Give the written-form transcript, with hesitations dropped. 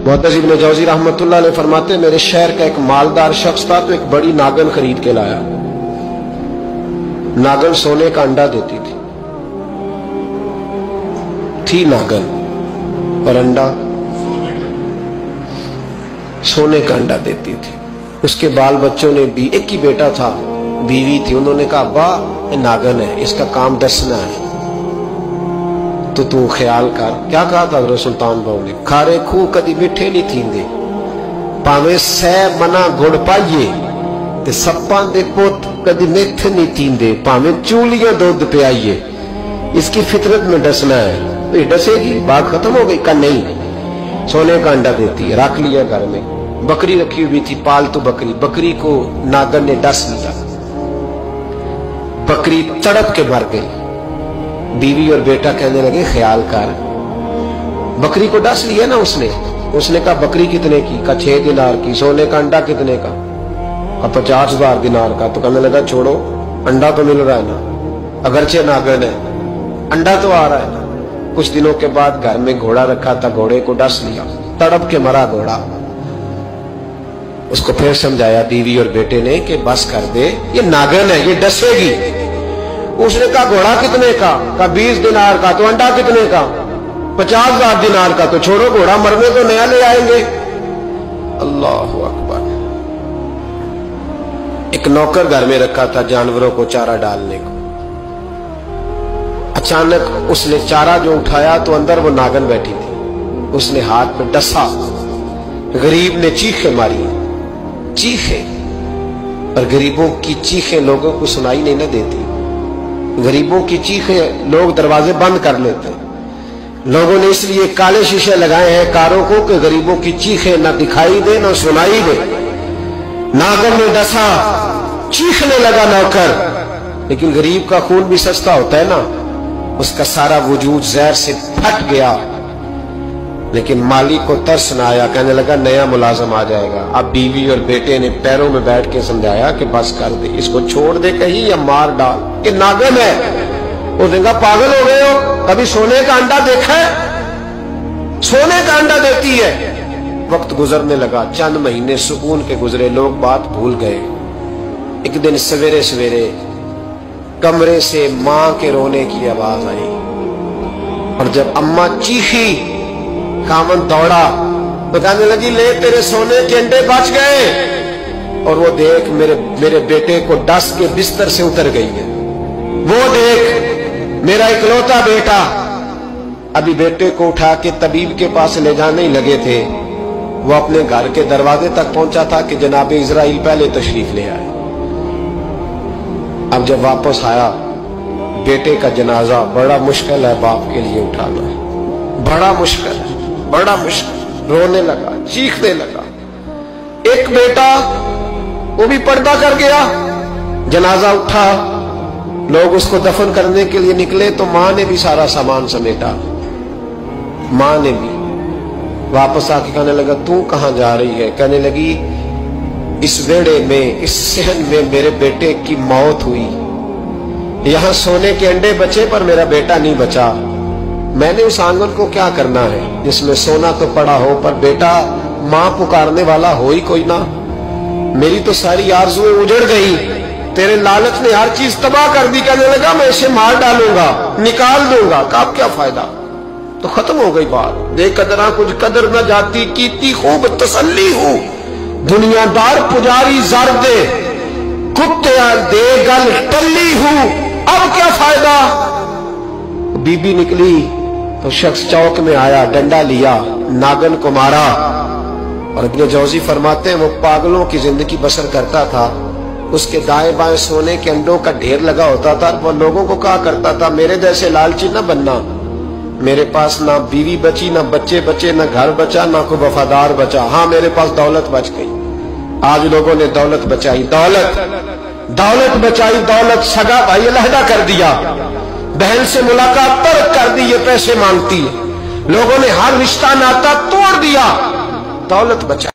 मुअत्तज़ इब्न जौज़ी रहमतुल्लाह अलैह फरमाते, मेरे शहर का एक मालदार शख्स था तो एक बड़ी नागन खरीद के लाया। नागन सोने का अंडा देती थी नागन, और अंडा सोने का अंडा देती थी। उसके बाल बच्चों ने भी, एक ही बेटा था, बीवी थी, उन्होंने कहा अब्बा ये नागन है, इसका काम दसना है, तो तू ख्याल कर। क्या कहा था हज़रत सुल्तान बाहू ने, खारे खूह कदी मिठे नहीं थींदे, भावे सै मना गुड़ पाइए, ते सप्पां दे पुत कदी मिठ नहीं थींदे, भावे चूलियां दूध पियाइए। इसकी फितरत में डसना है। तो ये डसेगी, बात खत्म हो गई। का नहीं, सोने का अंडा देती है। रख लिया घर में। बकरी रखी हुई थी, पालतू बकरी, बकरी को नागन ने डस लिया, बकरी तड़प के मर गई। बीवी और बेटा कहने लगे ख्याल कर, बकरी को डस लिया ना उसने कहा बकरी कितने की? का 6 दिनार की। सोने का अंडा कितने का? 50,000 दिनार का। तो कहने लगा छोड़ो, अंडा तो मिल रहा है ना, अगरचे नागन है, अंडा तो आ रहा है ना। कुछ दिनों के बाद घर में घोड़ा रखा था, घोड़े को डस लिया, तड़प के मरा घोड़ा। उसको फिर समझाया बीवी और बेटे ने कि बस कर दे, ये नागन है, ये डसेगी। उसने कहा घोड़ा कितने का? 20 दिनार का। तो अंडा कितने का? 50,000 दिनार का। तो छोड़ो, घोड़ा मरने तो नया ले आएंगे। अल्लाहु अकबर। एक नौकर घर में रखा था जानवरों को चारा डालने को। अचानक उसने चारा जो उठाया तो अंदर वो नागन बैठी थी। उसने हाथ पे डसा, गरीब ने चीखें मारी, चीखें। और गरीबों की चीखें लोगों को सुनाई नहीं ना देती। गरीबों की चीखें लोग दरवाजे बंद कर लेते हैं। लोगों ने इसलिए काले शीशे लगाए हैं कारों को कि गरीबों की चीखें ना दिखाई दे ना सुनाई दे। नागन ने डसा, चीखने लगा नौकर, लेकिन गरीब का खून भी सस्ता होता है ना। उसका सारा वजूद जहर से फट गया, लेकिन मालिक को तरस न आया। कहने लगा नया मुलाजम आ जाएगा। अब बीवी और बेटे ने पैरों में बैठ के समझाया कि बस कर दे, इसको छोड़ दे कहीं या मार डाल, ये नागन है। उसने कहा पागल हो गए हो, कभी सोने का अंडा देखा है? सोने का अंडा देती है। वक्त गुजरने लगा, चंद महीने सुकून के गुजरे, लोग बात भूल गए। एक दिन सवेरे सवेरे कमरे से मां के रोने की आवाज आई, और जब अम्मा चीखी, कामन दौड़ा तो कहने लगी ले तेरे सोने के अंडे बच गए। और वो देख मेरे बेटे को डस के बिस्तर से उतर गई है। वो देख मेरा इकलौता बेटा। अभी बेटे को उठा के तबीब के पास ले जाने ही लगे थे, वो अपने घर के दरवाजे तक पहुंचा था कि जनाब इजराइल पहले तशरीफ ले आए। अब जब वापस आया, बेटे का जनाजा बड़ा मुश्किल है बाप के लिए उठाना, बड़ा मुश्किल है, बड़ा मुश्किल। रोने लगा, चीखने लगा। एक बेटा वो भी पर्दा कर गया। जनाजा उठा, लोग उसको दफन करने के लिए निकले तो मां ने भी सारा सामान समेटा। मां ने भी वापस आके कहने लगा तू कहां जा रही है? कहने लगी इस वेड़े में, इस सहन में मेरे बेटे की मौत हुई। यहां सोने के अंडे बचे पर मेरा बेटा नहीं बचा। मैंने उस आंगन को क्या करना है जिसमें सोना तो पड़ा हो पर बेटा मां पुकारने वाला हो ही कोई ना। मेरी तो सारी आरज़ुएं उजड़ गई, तेरे लालच ने हर चीज तबाह कर दी। कहने लगा मैं इसे मार डालूंगा, निकाल दूंगा। का क्या फायदा? तो खत्म हो गई बात। देख कदरा कुछ कदर न जाती, कीती खूब तसल्ली हूं, दुनियादार पुजारी जर दे, कुत्ते दे गल टल्ली हूं, अब क्या फायदा? बीबी निकली तो शख्स चौक में आया, डंडा लिया, नागन को मारा। और इब्न जौज़ी फरमाते हैं वो पागलों की जिंदगी बसर करता था। उसके दाएं बाएं सोने के अंडों का ढेर लगा होता था। वो लोगों को कहा करता था मेरे जैसे लालची न बनना, मेरे पास ना बीवी बची, ना बच्चे बचे, ना घर बचा, ना कोई वफादार बचा। हाँ मेरे पास दौलत बच गई। आज लोगों ने दौलत बचाई, दौलत बचाई, दौलत सगा भाई अलहदा कर दिया, बहन से मुलाकात तर्क कर दी, ये पैसे मांगती है। लोगों ने हर रिश्ता नाता तोड़ दिया, दौलत बचाई।